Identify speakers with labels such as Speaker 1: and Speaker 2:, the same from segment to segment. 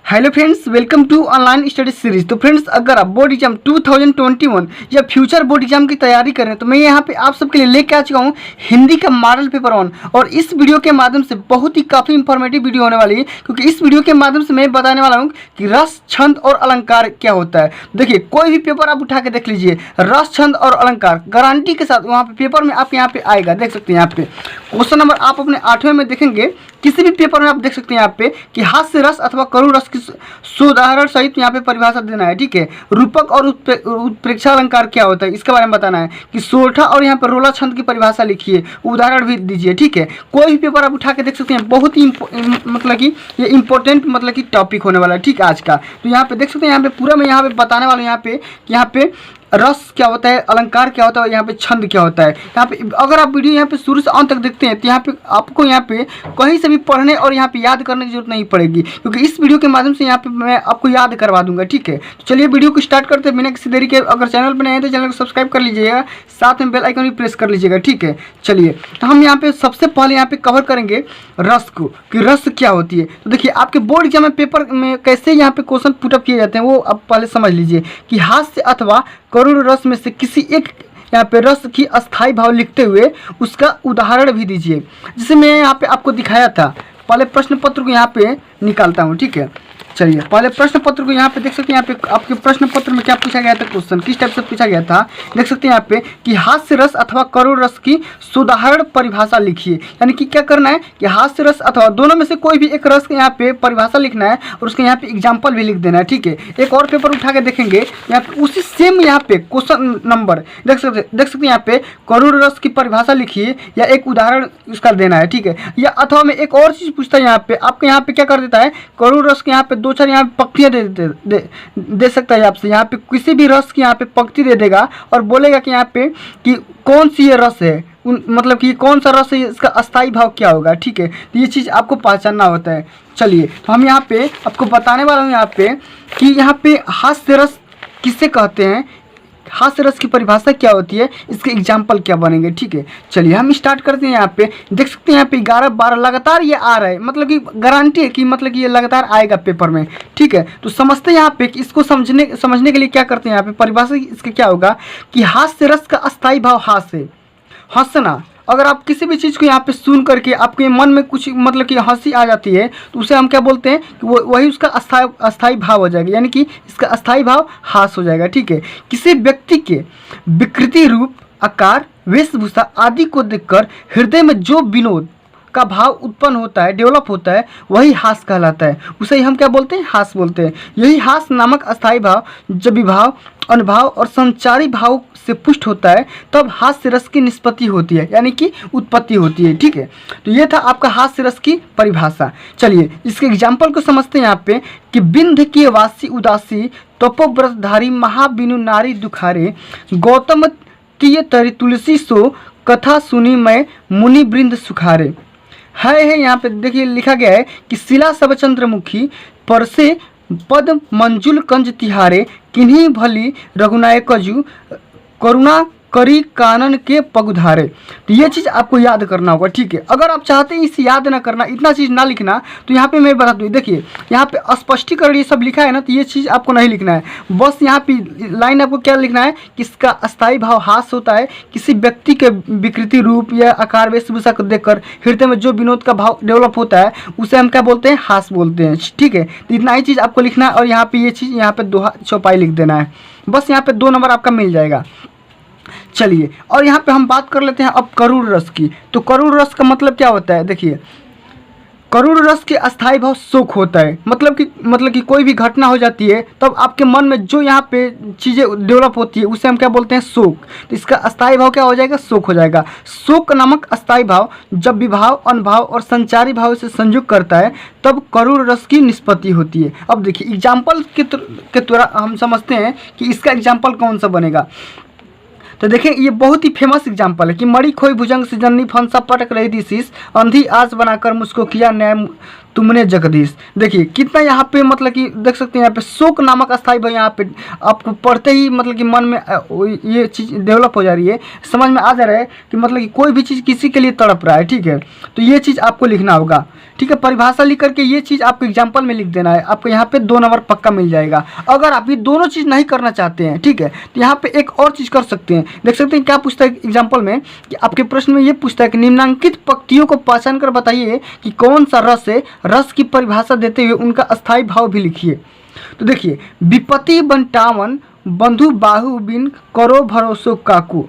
Speaker 1: Hello friends, welcome to online study series. तो friends, अगर आप बोर्ड एग्जाम 2021 या फ्यूचर बोर्ड एग्जाम की तैयारी कर रहे हैं तो मैं यहाँ पे आप सबके लिए लेके आ चुका हूँ हिंदी का मॉडल पेपर 1। और इस वीडियो के माध्यम से बहुत ही काफ़ी इंफॉर्मेटिव वीडियो होने वाली है, क्योंकि इस वीडियो के माध्यम से मैं बताने वाला हूँ कि रस, छंद और अलंकार क्या होता है। देखिए, कोई भी पेपर आप उठा के देख लीजिए, रस, छंद और अलंकार गारंटी के साथ वहाँ पे पेपर में आपके यहाँ पे आएगा। देख सकते हैं यहाँ पे क्वेश्चन नंबर आप अपने 8वें में देखेंगे, किसी भी पेपर में आप देख सकते हैं यहाँ पे कि हास्य रस अथवा करुण रस की सुधारण सहित यहाँ पे परिभाषा देना है। ठीक है, रूपक और उत्प्रेक्षा अलंकार क्या होता है इसके बारे में बताना है कि सोरठा और यहाँ पे रोला छंद की परिभाषा लिखिए, उदाहरण भी दीजिए। ठीक है, कोई भी पेपर आप उठा के देख सकते हैं, बहुत ही मतलब कि ये इंपॉर्टेंट मतलब कि टॉपिक होने वाला है। ठीक है, आज का तो यहाँ पे देख सकते हैं, यहाँ पे पूरा मैं यहाँ पे बताने वाला हूँ यहाँ पे रस क्या होता है, अलंकार क्या होता है, यहाँ पे छंद क्या होता है। यहाँ पे अगर आप वीडियो यहाँ पे शुरू से अंत तक देखते हैं तो यहाँ पे आपको यहाँ पे कहीं से भी पढ़ने और यहाँ पे याद करने की जरूरत नहीं पड़ेगी, क्योंकि इस वीडियो के माध्यम से यहाँ पे मैं आपको याद करवा दूंगा। ठीक है, तो चलिए वीडियो को स्टार्ट करते हैं बिना किसी देरी के। अगर चैनल पर नए हैं तो चैनल को सब्सक्राइब कर लीजिएगा, साथ में बेल आइकन भी प्रेस कर लीजिएगा। ठीक है, चलिए तो हम यहाँ पे सबसे पहले यहाँ पे कवर करेंगे रस को, कि रस क्या होती है। तो देखिए, आपके बोर्ड एग्जाम में पेपर में कैसे यहाँ पे क्वेश्चन पुटअप किए जाते हैं वो आप पहले समझ लीजिए कि हास्य अथवा करुण रस में से किसी एक यहाँ पे रस की अस्थाई भाव लिखते हुए उसका उदाहरण भी दीजिए, जिसे मैं यहाँ पे आपको दिखाया था। पहले प्रश्न पत्र को यहाँ पे निकालता हूँ। ठीक है, चलिए पहले प्रश्न पत्र को यहाँ पे देख सकते हैं। यहाँ पे आपके प्रश्न पत्र में क्या पूछा गया था, क्वेश्चन किस टाइप से पूछा गया था, देख सकते हैं यहाँ पे कि हास्य रस अथवा करुण रस की सुधारण परिभाषा लिखिए। यानी कि क्या करना है कि हास्य रस अथवा दोनों में से कोई भी एक रस के यहाँ पे परिभाषा लिखना है और उसके यहाँ पे एग्जाम्पल भी लिख देना है। ठीक है, एक और पेपर उठा के देखेंगे, यहाँ पे उसी सेम यहाँ पे क्वेश्चन नंबर देख सकते हैं यहाँ पे करुण रस की परिभाषा लिखिए या एक उदाहरण उसका देना है। ठीक है, या अथवा में एक और चीज़ पूछता है यहाँ पे, आपके यहाँ पे क्या कर देता है, करुण रस के यहाँ पे दो चार यहाँ पे पंक्तियाँ दे सकता है आपसे। यहाँ पे किसी भी रस की यहाँ पे पंक्ति दे देगा और बोलेगा कि यहाँ पे कि कौन सी ये रस है, मतलब कि कौन सा रस है, इसका अस्थाई भाव क्या होगा। ठीक है, तो ये चीज़ आपको पहचानना होता है। चलिए तो हम यहाँ पे आपको बताने वाला हूँ यहाँ पे कि यहाँ पे हास्य रस किसे कहते हैं, हास्य रस की परिभाषा क्या होती है, इसके एग्जाम्पल क्या बनेंगे। ठीक है, चलिए हम स्टार्ट करते हैं। यहाँ पे देख सकते हैं यहाँ पे 11-12 लगातार ये आ रहा है, मतलब कि गारंटी है कि मतलब कि ये लगातार आएगा पेपर में। ठीक है, तो समझते हैं यहाँ पे कि इसको समझने के लिए क्या करते हैं। यहाँ पे परिभाषा इसके क्या होगा कि हास्य रस का अस्थाई भाव हास्य, हंसना। अगर आप किसी भी चीज़ को यहाँ पे सुन करके आपके मन में कुछ मतलब कि हंसी आ जाती है तो उसे हम क्या बोलते हैं कि वही उसका अस्थाई भाव हो जाएगा, यानी कि इसका अस्थाई भाव हास हो जाएगा। ठीक है, किसी व्यक्ति के विकृति, रूप, आकार, वेशभूषा आदि को देखकर हृदय में जो विनोद का भाव उत्पन्न होता है, डेवलप होता है, वही हास कहलाता है। उसे ही हम क्या बोलते हैं, हास बोलते हैं। यही हास नामक अस्थाई भाव जब विभाव, अनुभाव और संचारी भाव से पुष्ट होता है तब हास्य रस की निष्पत्ति होती है, यानी कि उत्पत्ति होती है। ठीक है, तो ये था आपका हास्य रस की परिभाषा। चलिए इसके एग्जाम्पल को समझते हैं यहाँ पे कि बिंध की वासी उदासी, तपोव्रतधारी महाबिनु नारी दुखारे, गौतम तीय तरी तुलसी सो, कथा सुनी मैं मुनि वृंद सुखारे। है यहाँ पे देखिए लिखा गया है कि शिला सब चंद्रमुखी परसे पद मंजुल कंज तिहारे, किन्हीं भली रघुनायक कजू करुणा करी कानन के पगुधारे। तो ये चीज़ आपको याद करना होगा। ठीक है, अगर आप चाहते हैं इसे याद ना करना, इतना चीज़ ना लिखना, तो यहाँ पे मैं बता दूँ, देखिए यहाँ पे स्पष्टीकरण ये सब लिखा है ना, तो ये चीज़ आपको नहीं लिखना है। बस यहाँ पे लाइन आपको क्या लिखना है कि इसका अस्थाई भाव हास होता है, किसी व्यक्ति के विकृति, रूप या आकार, वेशभूषा को देखकर हृदय में जो विनोद का भाव डेवलप होता है उसे हम क्या बोलते हैं, हास बोलते हैं। ठीक है, तो इतना ही चीज़ आपको लिखना है और यहाँ पे ये चीज़ यहाँ पे 2 चौपाई लिख देना है, बस यहाँ पे 2 नंबर आपका मिल जाएगा। चलिए और यहाँ पे हम बात कर लेते हैं अब करुण रस की। तो करुण रस का मतलब क्या होता है, देखिए करुण रस के अस्थाई भाव शोक होता है। मतलब कि कोई भी घटना हो जाती है तब आपके मन में जो यहाँ पे चीज़ें डेवलप होती है उसे हम क्या बोलते हैं, शोक। तो इसका अस्थाई भाव क्या हो जाएगा, शोक हो जाएगा। शोक नामक अस्थाई भाव जब विभाव, अनुभाव और संचारी भाव से संयुक्त करता है तब करुण रस की निष्पत्ति होती है। अब देखिए एग्जाम्पल के द्वारा हम समझते हैं कि इसका एग्जाम्पल कौन सा बनेगा। तो देखिए ये बहुत ही फेमस एग्जाम्पल है कि मड़ी खोई भुजंग से जननी फंसा पटक रही थी शीश, अंधी आस बनाकर मुझको किया न्याय तुमने जगदीश। देखिए कितना यहाँ पे मतलब कि देख सकते हैं यहाँ पे शोक नामक अस्थाई भाव यहाँ पे आपको पढ़ते ही मतलब कि मन में ये चीज़ डेवलप हो जा रही है, समझ में आ जा रहा है कि मतलब कि कोई भी चीज़ किसी के लिए तड़प रहा है। ठीक है, तो ये चीज़ आपको लिखना होगा। ठीक है, परिभाषा लिख करके ये चीज़ आपको एग्जाम्पल में लिख देना है, आपको यहाँ पे 2 नंबर पक्का मिल जाएगा। अगर आप ये दोनों चीज़ नहीं करना चाहते हैं, ठीक है, तो यहाँ पे एक और चीज़ कर सकते हैं। देख सकते हैं क्या पूछता है एग्जाम्पल में कि आपके प्रश्न में ये पूछता है कि निम्नांकित पंक्तियों को पहचान कर बताइए कि कौन सा रस है। रस की परिभाषा देते हुए उनका अस्थायी भाव भी लिखिए। तो देखिए, विपत्ति बंटावन बंधु बाहु बिन करो भरोसो काकू।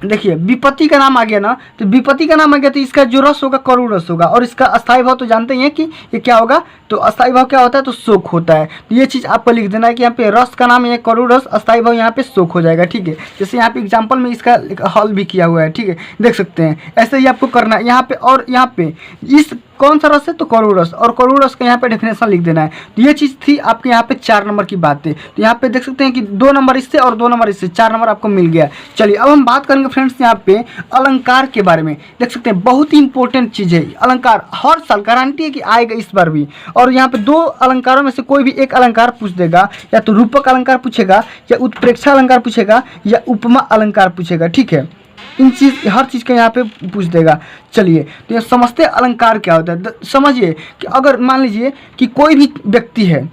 Speaker 1: देखिए विपत्ति का नाम आ गया ना, तो विपत्ति का नाम आ गया तो इसका जो रस होगा करुण रस होगा, और इसका अस्थायी भाव तो जानते ही हैं कि ये क्या होगा, तो अस्थायी भाव क्या होता है, तो शोक होता है। तो ये चीज़ आपको लिख देना है कि यहाँ पे रस का नाम है करुण रस, अस्थायी भाव यहाँ पे शोक हो जाएगा। ठीक है, जैसे यहाँ पे एग्जाम्पल में इसका हल भी किया हुआ है। ठीक है, देख सकते हैं ऐसे ही आपको करना है यहाँ पे। और यहाँ पे इस कौन सा रस है, तो करुण रस, और करुण रस का यहाँ पे डेफिनेशन लिख देना है। तो ये चीज़ थी आपके यहाँ पे 4 नंबर की बात है। तो यहाँ पे देख सकते हैं कि 2 नंबर इससे और 2 नंबर इससे, 4 नंबर आपको मिल गया। चलिए अब हम बात करेंगे फ्रेंड्स यहाँ पे अलंकार के बारे में। देख सकते हैं बहुत ही इंपॉर्टेंट चीज़ है अलंकार, हर साल गारंटी है कि आएगा इस बार भी। और यहाँ पे 2 अलंकारों में से कोई भी एक अलंकार पूछ देगा, या तो रूपक अलंकार पूछेगा, या उत्प्रेक्षा अलंकार पूछेगा, या उपमा अलंकार पूछेगा। ठीक है, इन चीज़ हर चीज़ का यहाँ पे पूछ देगा। चलिए तो ये समझते अलंकार क्या होता है। समझिए कि अगर मान लीजिए कि कोई भी व्यक्ति है,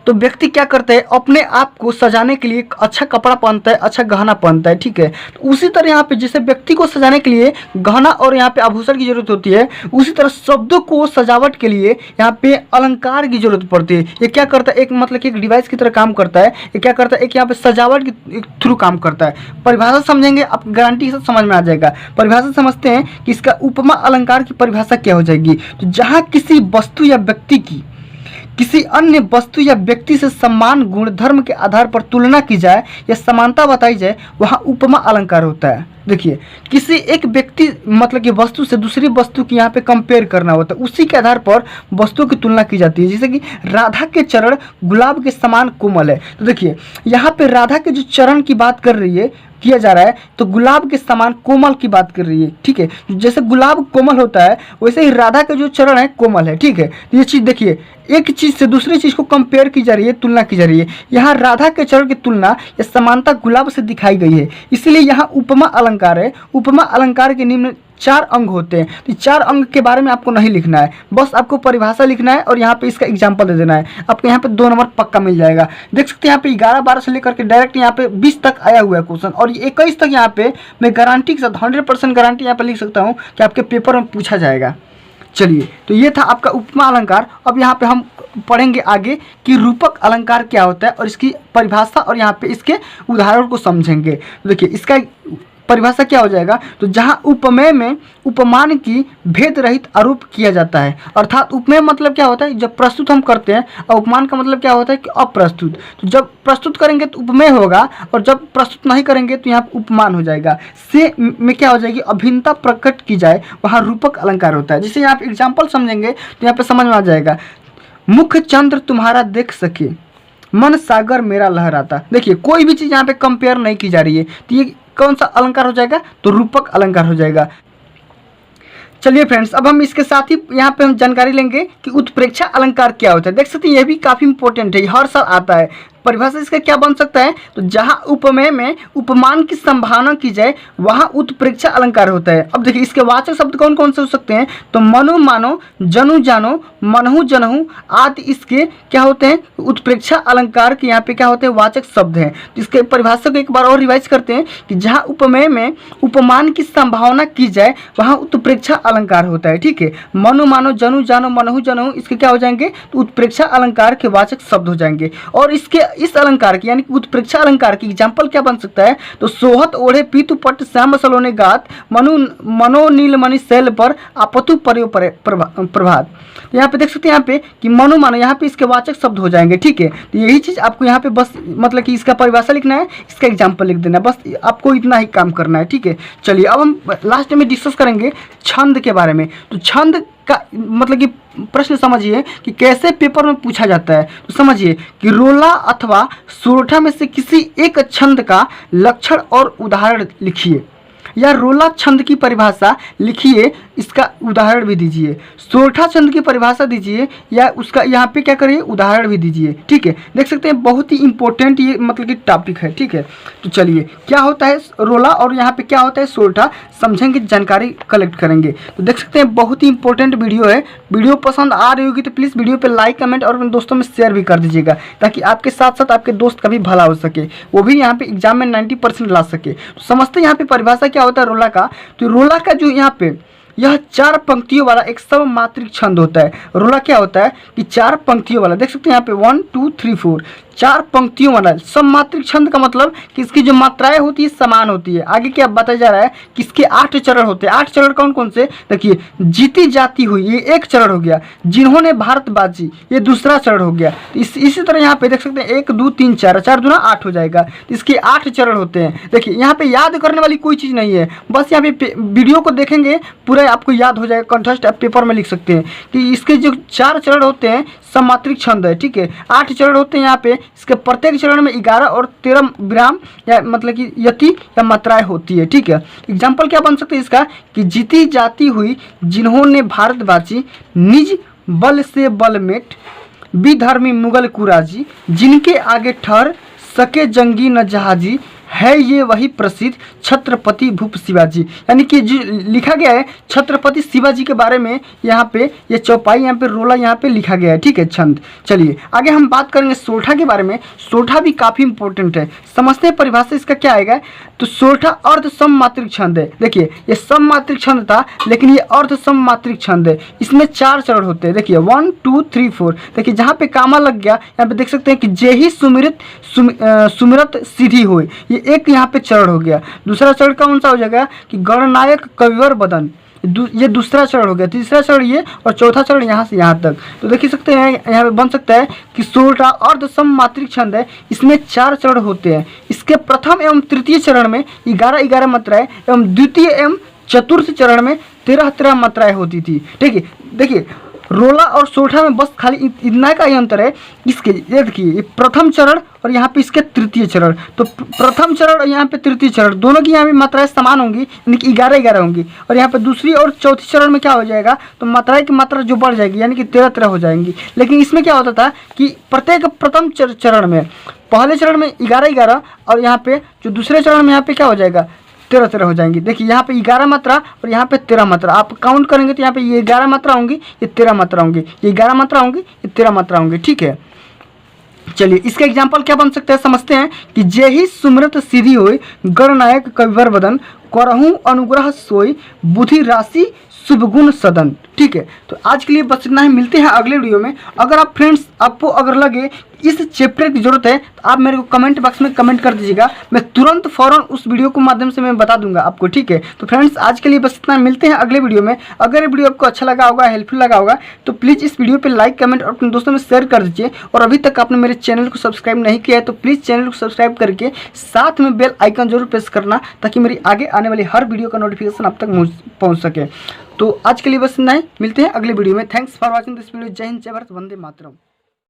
Speaker 1: तो व्यक्ति क्या करता है, अपने आप को सजाने के लिए एक अच्छा कपड़ा पहनता है, अच्छा गहना पहनता है। ठीक है, तो उसी तरह यहाँ पे जैसे व्यक्ति को सजाने के लिए गहना और यहाँ पे आभूषण की जरूरत होती है, उसी तरह शब्दों को सजावट के लिए यहाँ पे अलंकार की जरूरत पड़ती है। ये क्या करता है, एक मतलब कि एक डिवाइस की तरह काम करता है। ये क्या करता है, एक यहाँ पे सजावट के थ्रू काम करता है। परिभाषा समझेंगे आप, गारंटी से समझ में आ जाएगा। परिभाषा समझते हैं कि इसका उपमा अलंकार की परिभाषा क्या हो जाएगी, तो जहाँ किसी वस्तु या व्यक्ति की किसी अन्य वस्तु या व्यक्ति से समान गुणधर्म के आधार पर तुलना की जाए या समानता बताई जाए, वहाँ उपमा अलंकार होता है। देखिए किसी एक व्यक्ति मतलब कि वस्तु से दूसरी वस्तु की यहाँ पे कंपेयर करना होता है, उसी के आधार पर वस्तुओं की तुलना की जाती है। जैसे कि राधा के चरण गुलाब के समान कोमल है, तो देखिए यहाँ पे राधा के जो चरण की बात कर रही है किया जा रहा है, तो गुलाब के समान कोमल की बात कर रही है। ठीक है, जैसे गुलाब कोमल होता है वैसे ही राधा के जो चरण है कोमल है। ठीक है, तो ये चीज़ देखिए एक चीज़ से दूसरी चीज़ को कंपेयर की जा रही है, तुलना की जा रही है। यहाँ राधा के चरण की तुलना या समानता गुलाब से दिखाई गई है, इसलिए यहाँ उपमा अलंकार है। उपमा अलंकार के निम्न 4 अंग होते हैं। तो 4 अंग के बारे में आपको नहीं लिखना है, बस आपको परिभाषा लिखना है और यहाँ पे इसका एग्जाम्पल दे देना है। आपको यहाँ पे 2 नंबर पक्का मिल जाएगा। देख सकते हैं यहाँ पे 11-12 से लेकर के डायरेक्ट यहाँ पे 20 तक आया हुआ है क्वेश्चन, और 21 तक यहाँ पे मैं गारंटी के साथ 100% गारंटी यहाँ पे लिख सकता हूँ कि आपके पेपर में पूछा जाएगा। चलिए तो ये था आपका उपमा अलंकार। अब यहाँ पे हम पढ़ेंगे आगे कि रूपक अलंकार क्या होता है और इसकी परिभाषा, और यहाँ पे इसके उदाहरण को समझेंगे। तो देखिए इसका परिभाषा क्या हो जाएगा, तो जहाँ उपमेय में उपमान की भेद रहित आरोप किया जाता है, अर्थात उपमेय मतलब क्या होता है, जब प्रस्तुत हम करते हैं, और उपमान का मतलब क्या होता है कि अप्रस्तुत। तो जब प्रस्तुत करेंगे तो उपमेय होगा, और जब प्रस्तुत नहीं करेंगे तो यहाँ उपमान हो जाएगा। से में क्या हो जाएगी, अभिन्नता प्रकट की जाए, वहाँ रूपक अलंकार होता है। जैसे यहाँ पे एग्जाम्पल समझेंगे तो यहाँ पे समझ में आ जाएगा। मुख चंद्र तुम्हारा देख सके, मन सागर मेरा लहराता। देखिए कोई भी चीज़ यहाँ पे कंपेयर नहीं की जा रही है, तो ये कौन सा अलंकार हो जाएगा, तो रूपक अलंकार हो जाएगा। चलिए फ्रेंड्स, अब हम इसके साथ ही यहाँ पे हम जानकारी लेंगे कि उत्प्रेक्षा अलंकार क्या होता है। देख सकते हैं ये भी काफ़ी इंपॉर्टेंट है, हर साल आता है। परिभाषा इसका क्या बन सकता है, तो जहाँ उपमेय में उपमान की संभावना की जाए वहाँ उत्प्रेक्षा अलंकार होता है। अब देखिए इसके वाचक शब्द कौन कौन से हो सकते हैं, तो मनो मानो, जनु जानो, मनहु जनहु आदि इसके क्या होते हैं, उत्प्रेक्षा अलंकार के यहाँ पे क्या होते हैं, वाचक शब्द हैं। तो इसके परिभाषा को एक बार और रिवाइज करते हैं कि जहाँ उपमेय में उपमान की संभावना की जाए वहाँ उत्प्रेक्षा अलंकार होता है। ठीक है, मनो मानो, जनु जानो, मनहु जनहु इसके क्या हो जाएंगे, तो उत्प्रेक्षा अलंकार के वाचक शब्द हो जाएंगे। और इसके इस अलंकार की यानी कि उत्प्रेक्षा अलंकार की एग्जाम्पल क्या बन सकता है, तो सोहत ओढ़े पीतु पट श्याम सलोने गात, मनो नील मणि शैल पर आपतु पर्यो प्रभात। तो यहाँ पे देख सकते हैं यहाँ पे कि मनो मानो, यहाँ पे इसके वाचक शब्द हो जाएंगे। ठीक है, तो यही चीज़ आपको यहाँ पे बस मतलब कि इसका परिभाषा लिखना है, इसका एग्जाम्पल लिख देना है, बस आपको इतना ही काम करना है। ठीक है, चलिए अब हम लास्ट में डिस्कस करेंगे छंद के बारे में। तो छंद का मतलब कि प्रश्न समझिए कि कैसे पेपर में पूछा जाता है। तो समझिए कि रोला अथवा सोरठा में से किसी एक छंद का लक्षण और उदाहरण लिखिए। या रोला छंद की परिभाषा लिखिए, इसका उदाहरण भी दीजिए। सोरठा छंद की परिभाषा दीजिए या उसका यहाँ पे क्या करिए, उदाहरण भी दीजिए। ठीक है, देख सकते हैं बहुत ही इंपॉर्टेंट ये मतलब कि टॉपिक है। ठीक है, तो चलिए क्या होता है रोला और यहाँ पे क्या होता है सोरठा, समझेंगे, जानकारी कलेक्ट करेंगे। तो देख सकते हैं बहुत ही इंपॉर्टेंट वीडियो है। वीडियो पसंद आ रही होगी तो प्लीज़ वीडियो पे लाइक, कमेंट और अपने दोस्तों में शेयर भी कर दीजिएगा, ताकि आपके साथ साथ आपके दोस्त का भी भला हो सके, वो भी यहाँ पे एग्जाम में 90% ला सके। तो समझते हैं यहाँ पे परिभाषा क्या होता है रोला का। तो रोला का जो यहाँ पे यह 4 पंक्तियों वाला एक सममात्रिक छंद होता है। रोला क्या होता है कि 4 पंक्तियों वाला, देख सकते हैं यहाँ पे 1 2 3 4 4 पंक्तियों वाला सममात्रिक छंद का मतलब कि इसकी जो मात्राएं होती है समान होती है। आगे क्या बताया जा रहा है कि इसके 8 चरण होते हैं। 8 चरण कौन कौन से, देखिए, जीती जाती हुई ये एक चरण हो गया, जिन्होंने भारत बाजी ये दूसरा चरण हो गया। इसी तरह यहाँ पे देख सकते हैं 1 2 3 4 4 दूना 8 हो जाएगा। तो इसके 8 चरण होते हैं। देखिए यहाँ पे याद करने वाली कोई चीज़ नहीं है, बस यहाँ पे वीडियो को देखेंगे पूरा आपको याद हो जाएगा। कंठस्थ आप पेपर में लिख सकते हैं कि इसके जो 4 चरण होते हैं सममात्रिक छंद है। ठीक है, 8 चरण होते हैं यहाँ पे, इसके प्रत्येक चरण में 11 और 13 विराम या मतलब कि यति या मात्राएं होती है। ठीक है, एग्जाम्पल क्या बन सकते हैं इसका कि जीती जाती हुई जिन्होंने भारत बाजी, निज बल से बलमेट, विधर्मी मुगल कुराजी, जिनके आगे ठहर सके जंगी न जहाजी, है ये वही प्रसिद्ध छत्रपति भूप शिवाजी। यानी कि जो लिखा गया है छत्रपति शिवाजी के बारे में, यहाँ पे ये चौपाई यहाँ पे रोला यहाँ पे लिखा गया है। ठीक है, छंद। चलिए आगे हम बात करेंगे सोरठा के बारे में। सोरठा भी काफ़ी इंपॉर्टेंट है, समझते हैं परिभाषा इसका क्या आएगा। तो सोरठा अर्ध सममात्रिक छंद है। देखिए ये सममात्रिक छंद था लेकिन ये अर्ध सममात्रिक छंद है। इसमें 4 चरण होते हैं। देखिए 1 2 3 4। देखिए जहाँ पे कामा लग गया यहाँ पे देख सकते हैं कि जे ही सुमिरत सीधी हुई, ये एक यहाँ पे चरण हो गया। दूसरा चरण कौन सा हो जाएगा कि गणनायक कविवर बदन, ये दूसरा चरण हो गया। तीसरा चरण ये और चौथा चरण यहाँ से यहाँ तक। तो देख सकते हैं यहाँ पे बन सकता है कि सोरठा अर्ध सममात्रिक छंद है। इसमें 4 चरण होते हैं। इसके प्रथम एवं तृतीय चरण में 11 मात्राएं एवं द्वितीय एवं चतुर्थ चरण में 13 मात्राएं होती थी। ठीक है, देखिए रोला और सोरठा में बस खाली इतना का ही अंतर है। इसके ये देखिए ये प्रथम चरण और यहाँ पे इसके तृतीय चरण। तो प्रथम चरण और यहाँ पे तृतीय चरण दोनों की यहाँ पे मात्राएं समान होंगी, यानी कि 11 होंगी। और यहाँ पे दूसरी और चौथी चरण में क्या हो जाएगा, तो मात्राएं की मात्रा जो बढ़ जाएगी, यानी कि 13 हो जाएंगी। लेकिन इसमें क्या होता था कि प्रत्येक प्रथम चरण में, पहले चरण में 11 और यहाँ पे जो दूसरे चरण में यहाँ पे क्या हो जाएगा 13 हो जाएंगी। देखिए यहाँ पे 11 मात्रा और यहाँ पे 13 मात्रा, आप काउंट करेंगे तो यहाँ पे ये 11 मात्रा होंगी, ये 13 मात्रा होंगी, ये 11 मात्रा होंगी, ये 13 मात्रा होंगी। ठीक है, चलिए इसका एग्जाम्पल क्या बन सकता है समझते हैं कि जे ही सुमरत सीधी होई, गणनायक कविवर बदन, करहूँ अनुग्रह सोई, बुद्धि राशि शुभ गुण सदन। ठीक है, तो आज के लिए बस इतना ही, मिलते हैं अगले वीडियो में। अगर आप फ्रेंड्स आपको अगर लगे इस चैप्टर की जरूरत है तो आप मेरे को कमेंट बॉक्स में कमेंट कर दीजिएगा, मैं तुरंत फ़ौरन उस वीडियो के माध्यम से मैं बता दूंगा आपको। ठीक है, तो फ्रेंड्स आज के लिए बस इतना, मिलते हैं अगले वीडियो में। अगर ये वीडियो आपको अच्छा लगा होगा, हेल्पफुल लगा होगा तो प्लीज़ इस वीडियो पर लाइक, कमेंट और अपने दोस्तों में शेयर कर दीजिए। और अभी तक आपने मेरे चैनल को सब्सक्राइब नहीं किया है तो प्लीज़ चैनल को सब्सक्राइब करके साथ में बेल आइकन जरूर प्रेस करना, ताकि मेरी आगे आने वाली हर वीडियो का नोटिफिकेशन आप तक पहुँच सके। तो आज के लिए बस इतना ही, मिलते हैं अगले वीडियो में। Thanks for watching this video. जय हिंद, जय भारत, वंदे मातरम।